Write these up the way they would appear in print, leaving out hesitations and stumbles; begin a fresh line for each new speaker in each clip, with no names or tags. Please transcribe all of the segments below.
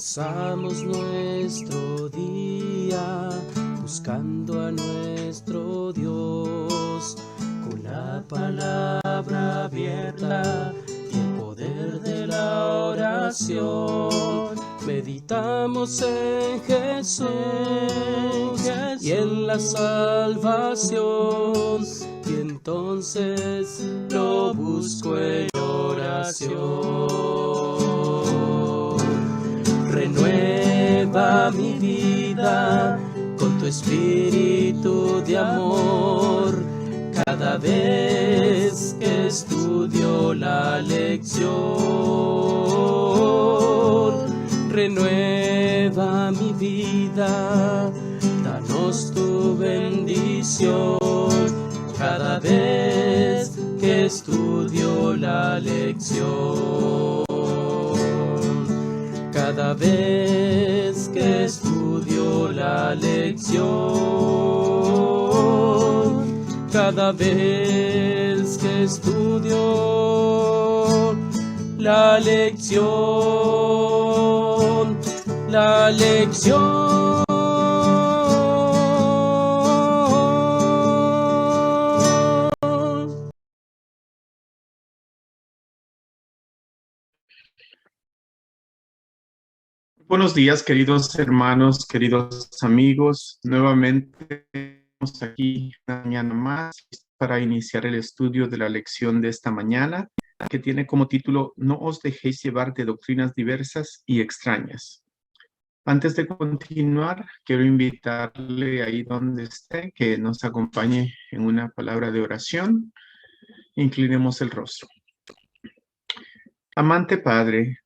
Comenzamos nuestro día buscando a nuestro Dios, con la palabra abierta y el poder de la oración. Meditamos en Jesús y en la salvación, y entonces lo busco en oración. Renueva mi vida con tu espíritu de amor, cada vez que estudio la lección. Renueva mi vida, danos tu bendición, cada vez que estudio la lección. Cada vez que estudio la lección, cada vez que estudio la lección, la lección.
Buenos días, queridos hermanos, queridos amigos. Nuevamente estamos aquí una mañana más para iniciar el estudio de la lección de esta mañana, que tiene como título No os dejéis llevar de doctrinas diversas y extrañas. Antes de continuar, quiero invitarle ahí donde esté que nos acompañe en una palabra de oración. Inclinemos el rostro. Amante Padre,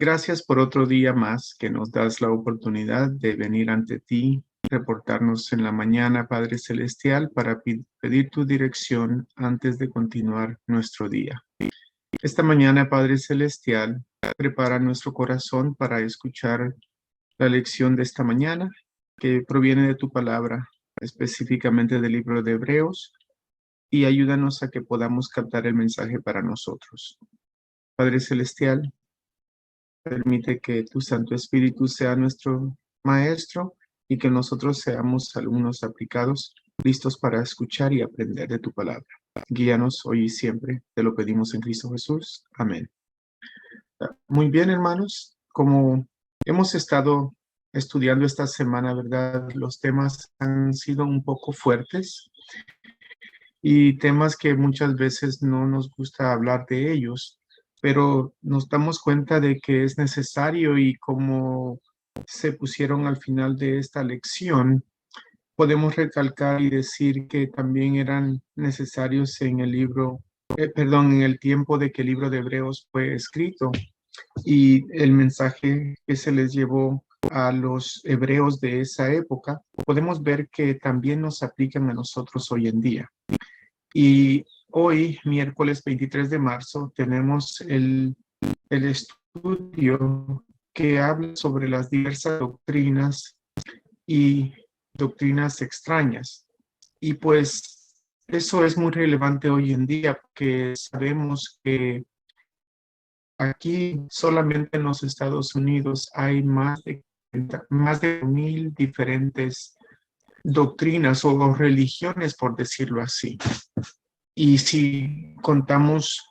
gracias por otro día más que nos das la oportunidad de venir ante ti, reportarnos en la mañana, Padre Celestial, para pedir tu dirección antes de continuar nuestro día. Esta mañana, Padre Celestial, prepara nuestro corazón para escuchar la lección de esta mañana, que proviene de tu palabra, específicamente del libro de Hebreos, y ayúdanos a que podamos captar el mensaje para nosotros. Padre Celestial, permite que tu Santo Espíritu sea nuestro maestro y que nosotros seamos alumnos aplicados, listos para escuchar y aprender de tu palabra. Guíanos hoy y siempre, te lo pedimos en Cristo Jesús. Amén. Muy bien, hermanos, como hemos estado estudiando esta semana, ¿verdad? Los temas han sido un poco fuertes y temas que muchas veces no nos gusta hablar de ellos, pero nos damos cuenta de que es necesario, y como se pusieron al final de esta lección, podemos recalcar y decir que también eran necesarios en el libro, en el tiempo de que el libro de Hebreos fue escrito, y el mensaje que se les llevó a los hebreos de esa época, podemos ver que también nos aplican a nosotros hoy en día. Y hoy, miércoles 23 de marzo, tenemos el estudio que habla sobre las diversas doctrinas y doctrinas extrañas. Y pues eso es muy relevante hoy en día, porque sabemos que aquí solamente en los Estados Unidos hay más de 1,000 diferentes doctrinas o religiones, por decirlo así. Y si contamos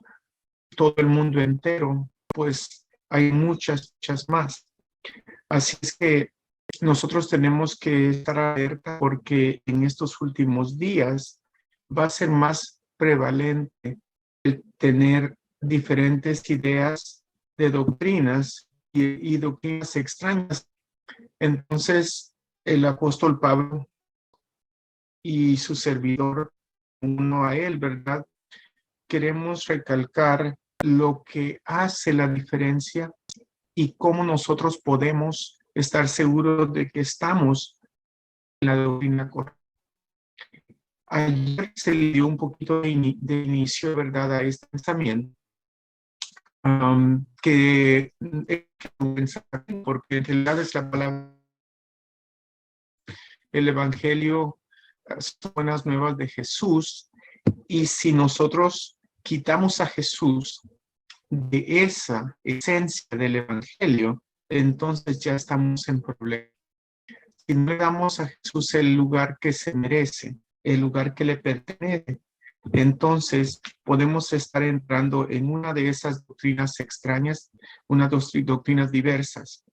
todo el mundo entero, pues hay muchas más. Así es que nosotros tenemos que estar alerta, porque en estos últimos días va a ser más prevalente el tener diferentes ideas de doctrinas y doctrinas extrañas. Entonces, el apóstol Pablo y su servidor, uno a él, ¿verdad? Queremos recalcar lo que hace la diferencia y cómo nosotros podemos estar seguros de que estamos en la doctrina correcta. Ayer se le dio un poquito de inicio, ¿verdad?, a este pensamiento, que porque en realidad es la palabra, el Evangelio, son buenas nuevas de Jesús, y si nosotros quitamos a Jesús de esa esencia del Evangelio, entonces ya estamos en problemas. Si no le damos a Jesús el lugar que se merece, el lugar que le pertenece, entonces podemos estar entrando en una de esas doctrinas extrañas, unas doctrinas diversas.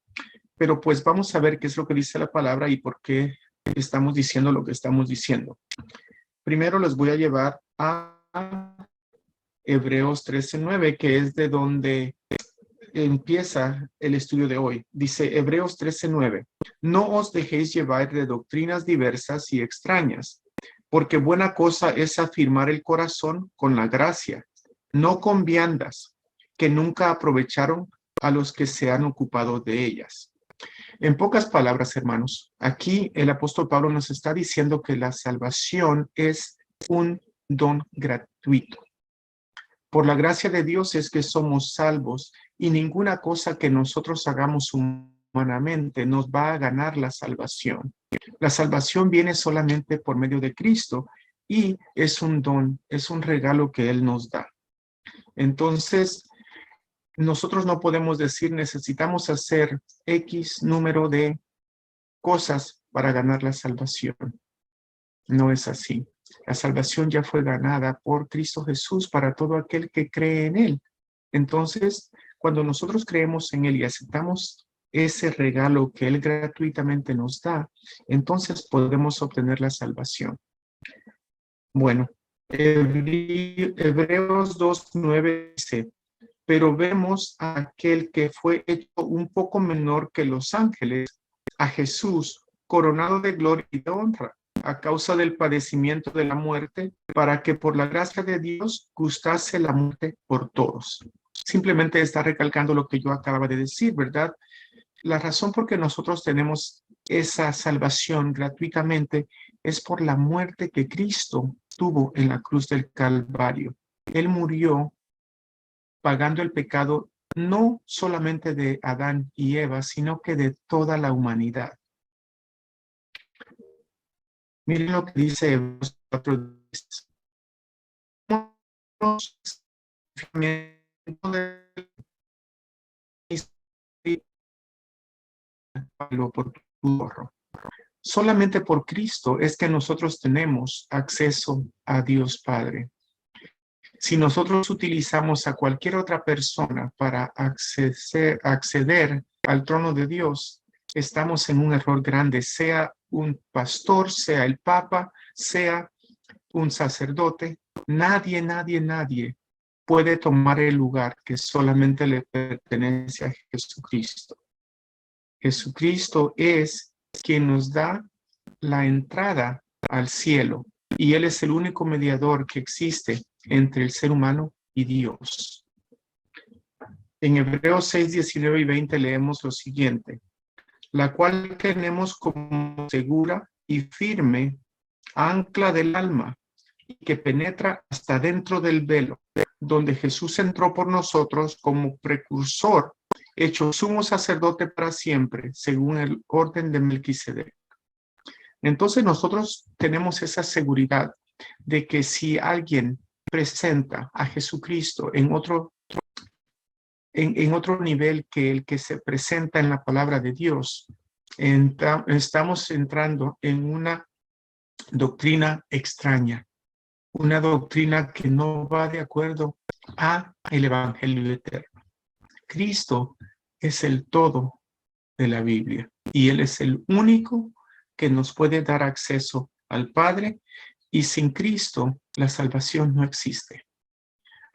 Pero pues vamos a ver qué es lo que dice la palabra y por qué estamos diciendo lo que estamos diciendo. Primero les voy a llevar a Hebreos 13:9, que es de donde empieza el estudio de hoy. Dice Hebreos 13:9, no os dejéis llevar de doctrinas diversas y extrañas, porque buena cosa es afirmar el corazón con la gracia, no con viandas, que nunca aprovecharon a los que se han ocupado de ellas. En pocas palabras, hermanos, aquí el apóstol Pablo nos está diciendo que la salvación es un don gratuito. Por la gracia de Dios es que somos salvos y ninguna cosa que nosotros hagamos humanamente nos va a ganar la salvación. La salvación viene solamente por medio de Cristo y es un don, es un regalo que Él nos da. Entonces, nosotros no podemos decir necesitamos hacer X número de cosas para ganar la salvación. No es así. La salvación ya fue ganada por Cristo Jesús para todo aquel que cree en Él. Entonces, cuando nosotros creemos en Él y aceptamos ese regalo que Él gratuitamente nos da, entonces podemos obtener la salvación. Bueno, Hebreos 2:9 dice, pero vemos a aquel que fue hecho un poco menor que los ángeles, a Jesús, coronado de gloria y de honra, a causa del padecimiento de la muerte, para que por la gracia de Dios gustase la muerte por todos. Simplemente está recalcando lo que yo acababa de decir, ¿verdad? La razón por que nosotros tenemos esa salvación gratuitamente es por la muerte que Cristo tuvo en la cruz del Calvario. Él murió pagando el pecado no solamente de Adán y Eva, sino que de toda la humanidad. Miren lo que dice Hebreos 4. Solamente por Cristo es que nosotros tenemos acceso a Dios Padre. Si nosotros utilizamos a cualquier otra persona para acceder al trono de Dios, estamos en un error grande, sea un pastor, sea el papa, sea un sacerdote. Nadie puede tomar el lugar que solamente le pertenece a Jesucristo. Jesucristo es quien nos da la entrada al cielo y Él es el único mediador que existe entre el ser humano y Dios. En Hebreos 6, 19 y 20 leemos lo siguiente, la cual tenemos como segura y firme ancla del alma y que penetra hasta dentro del velo, donde Jesús entró por nosotros como precursor, hecho sumo sacerdote para siempre, según el orden de Melquisedec. Entonces nosotros tenemos esa seguridad de que si alguien presenta a Jesucristo en otro nivel que el que se presenta en la palabra de Dios, estamos entrando en una doctrina extraña, una doctrina que no va de acuerdo a el Evangelio eterno. Cristo es el todo de la Biblia y Él es el único que nos puede dar acceso al Padre y sin Cristo la salvación no existe.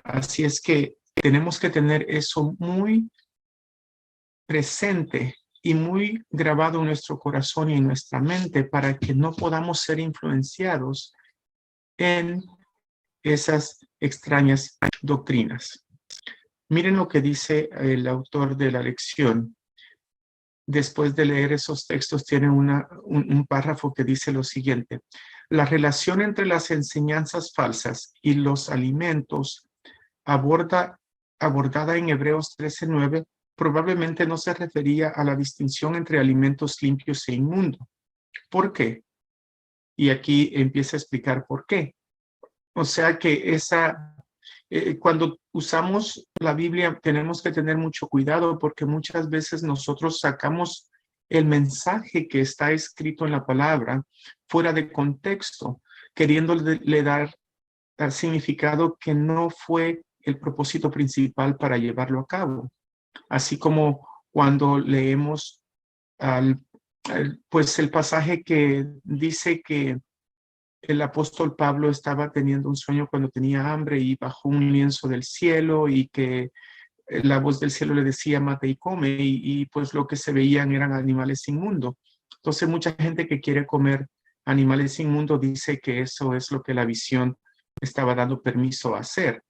Así es que tenemos que tener eso muy presente y muy grabado en nuestro corazón y en nuestra mente para que no podamos ser influenciados en esas extrañas doctrinas. Miren lo que dice el autor de la lección. Después de leer esos textos, tiene un párrafo que dice lo siguiente. La relación entre las enseñanzas falsas y los alimentos abordada en Hebreos 13:9 probablemente no se refería a la distinción entre alimentos limpios e inmundos. ¿Por qué? Y aquí empieza a explicar por qué. O sea que Cuando usamos la Biblia tenemos que tener mucho cuidado porque muchas veces nosotros sacamos el mensaje que está escrito en la palabra fuera de contexto, queriéndole dar significado que no fue el propósito principal para llevarlo a cabo. Así como cuando leemos pues el pasaje que dice que el apóstol Pablo estaba teniendo un sueño cuando tenía hambre y bajó un lienzo del cielo y que la voz del cielo le decía mate y come y pues lo que se veían eran animales inmundos. Entonces mucha gente que quiere comer animales inmundos dice que eso es lo que la visión estaba dando permiso a hacer.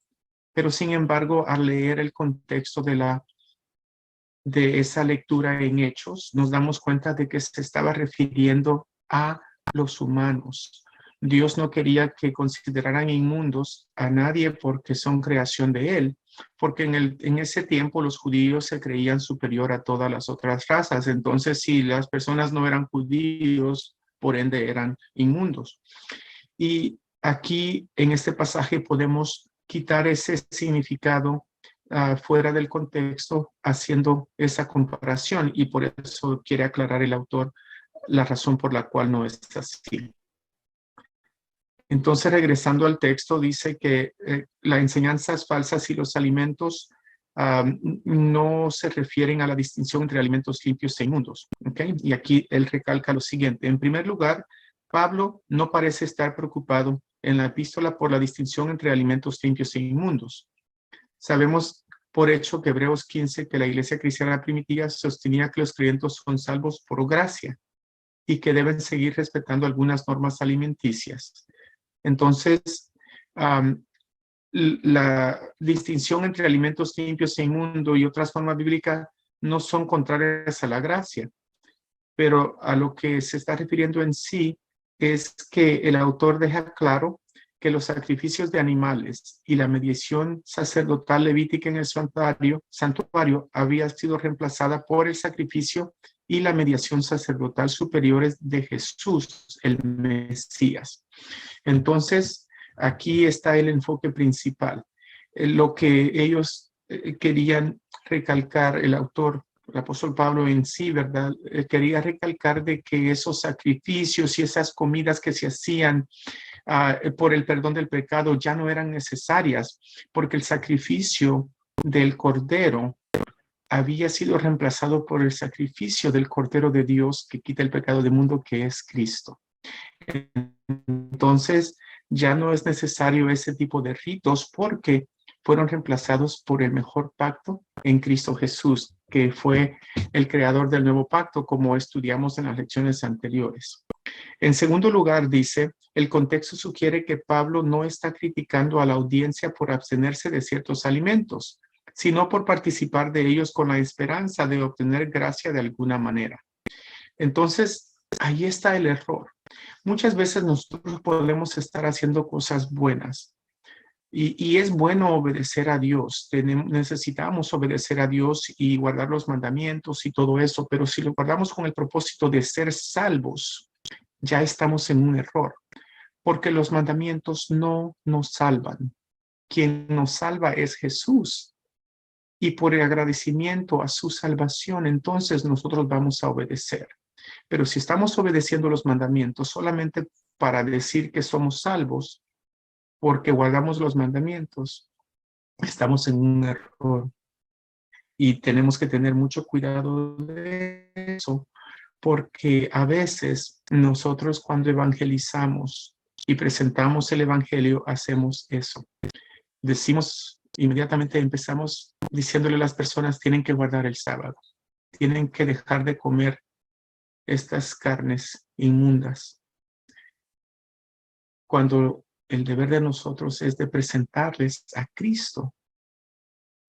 Pero sin embargo, al leer el contexto de esa lectura en Hechos, nos damos cuenta de que se estaba refiriendo a los humanos. Dios no quería que consideraran inmundos a nadie porque son creación de Él, porque en ese tiempo los judíos se creían superior a todas las otras razas. Entonces, si las personas no eran judíos, por ende eran inmundos. Y aquí en este pasaje podemos quitar ese significado fuera del contexto haciendo esa comparación y por eso quiere aclarar el autor la razón por la cual no es así. Entonces, regresando al texto, dice que las enseñanzas falsas y los alimentos no se refieren a la distinción entre alimentos limpios e inmundos. ¿Okay? Y aquí él recalca lo siguiente. En primer lugar, Pablo no parece estar preocupado en la epístola por la distinción entre alimentos limpios e inmundos. Sabemos por hecho que Hebreos 15, que la iglesia cristiana primitiva sostenía que los creyentes son salvos por gracia y que deben seguir respetando algunas normas alimenticias. Entonces, la distinción entre alimentos limpios e inmundos y otras formas bíblicas no son contrarias a la gracia, pero a lo que se está refiriendo en sí es que el autor deja claro que los sacrificios de animales y la mediación sacerdotal levítica en el santuario había sido reemplazada por el sacrificio y la mediación sacerdotal superiores de Jesús, el Mesías. Entonces, aquí está el enfoque principal. Lo que ellos querían recalcar, el autor, el apóstol Pablo en sí, ¿verdad? Quería recalcar de que esos sacrificios y esas comidas que se hacían por el perdón del pecado ya no eran necesarias, porque el sacrificio del Cordero había sido reemplazado por el sacrificio del Cordero de Dios que quita el pecado del mundo, que es Cristo. Entonces, ya no es necesario ese tipo de ritos porque fueron reemplazados por el mejor pacto en Cristo Jesús, que fue el creador del nuevo pacto, como estudiamos en las lecciones anteriores. En segundo lugar, dice, el contexto sugiere que Pablo no está criticando a la audiencia por abstenerse de ciertos alimentos, sino por participar de ellos con la esperanza de obtener gracia de alguna manera. Entonces, ahí está el error. Muchas veces nosotros podemos estar haciendo cosas buenas y es bueno obedecer a Dios. Necesitamos obedecer a Dios y guardar los mandamientos y todo eso, pero si lo guardamos con el propósito de ser salvos, ya estamos en un error, porque los mandamientos no nos salvan. Quien nos salva es Jesús. Y por el agradecimiento a su salvación, entonces nosotros vamos a obedecer. Pero si estamos obedeciendo los mandamientos solamente para decir que somos salvos, porque guardamos los mandamientos, estamos en un error. Y tenemos que tener mucho cuidado de eso, porque a veces nosotros cuando evangelizamos y presentamos el evangelio, hacemos eso. Decimos, inmediatamente empezamos diciéndole a las personas, tienen que guardar el sábado, tienen que dejar de comer estas carnes inmundas, cuando el deber de nosotros es de presentarles a Cristo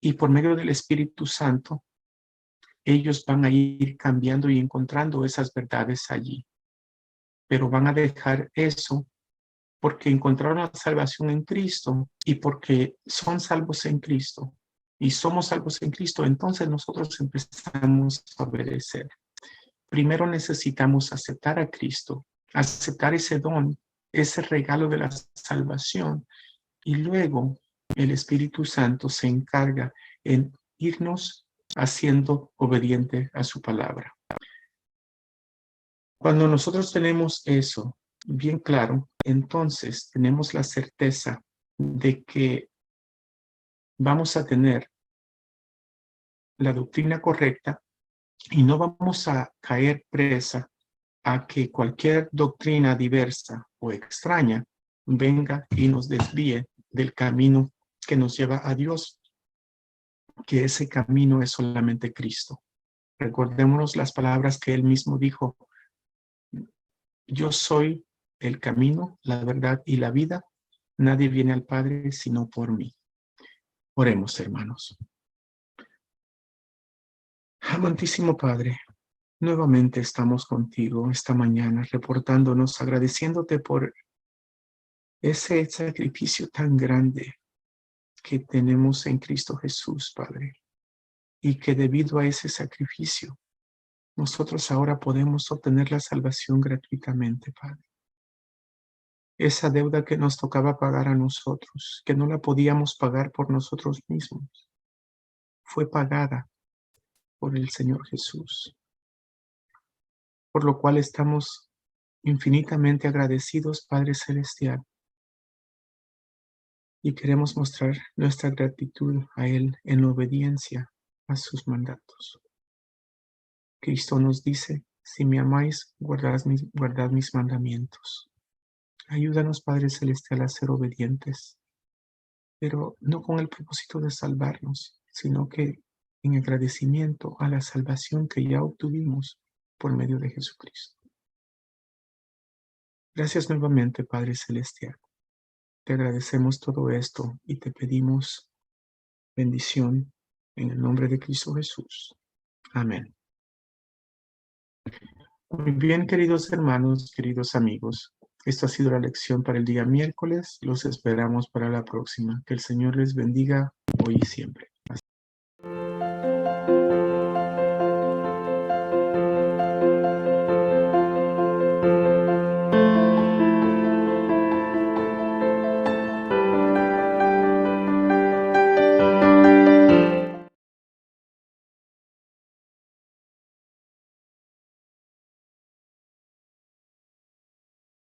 y por medio del Espíritu Santo, ellos van a ir cambiando y encontrando esas verdades allí, pero van a dejar eso porque encontraron la salvación en Cristo y porque son salvos en Cristo y somos salvos en Cristo, entonces nosotros empezamos a obedecer. Primero necesitamos aceptar a Cristo, aceptar ese don, ese regalo de la salvación, y luego el Espíritu Santo se encarga en irnos haciendo obediente a su palabra. Cuando nosotros tenemos eso bien claro, entonces tenemos la certeza de que vamos a tener la doctrina correcta y no vamos a caer presa a que cualquier doctrina diversa o extraña venga y nos desvíe del camino que nos lleva a Dios, que ese camino es solamente Cristo. Recordémonos las palabras que él mismo dijo: yo soy el camino, la verdad y la vida. Nadie viene al Padre sino por mí. Oremos, hermanos. Amantísimo Padre, nuevamente estamos contigo esta mañana, reportándonos, agradeciéndote por ese sacrificio tan grande que tenemos en Cristo Jesús, Padre, y que debido a ese sacrificio, nosotros ahora podemos obtener la salvación gratuitamente, Padre. Esa deuda que nos tocaba pagar a nosotros, que no la podíamos pagar por nosotros mismos, fue pagada por el Señor Jesús, por lo cual estamos infinitamente agradecidos, Padre Celestial, y queremos mostrar nuestra gratitud a Él en obediencia a sus mandatos. Cristo nos dice: si me amáis, guardad mis mandamientos. Ayúdanos, Padre Celestial, a ser obedientes, pero no con el propósito de salvarnos, sino que en agradecimiento a la salvación que ya obtuvimos por medio de Jesucristo. Gracias nuevamente, Padre Celestial. Te agradecemos todo esto y te pedimos bendición en el nombre de Cristo Jesús. Amén. Muy bien, queridos hermanos, queridos amigos. Esta ha sido la lección para el día miércoles. Los esperamos para la próxima. Que el Señor les bendiga hoy y siempre.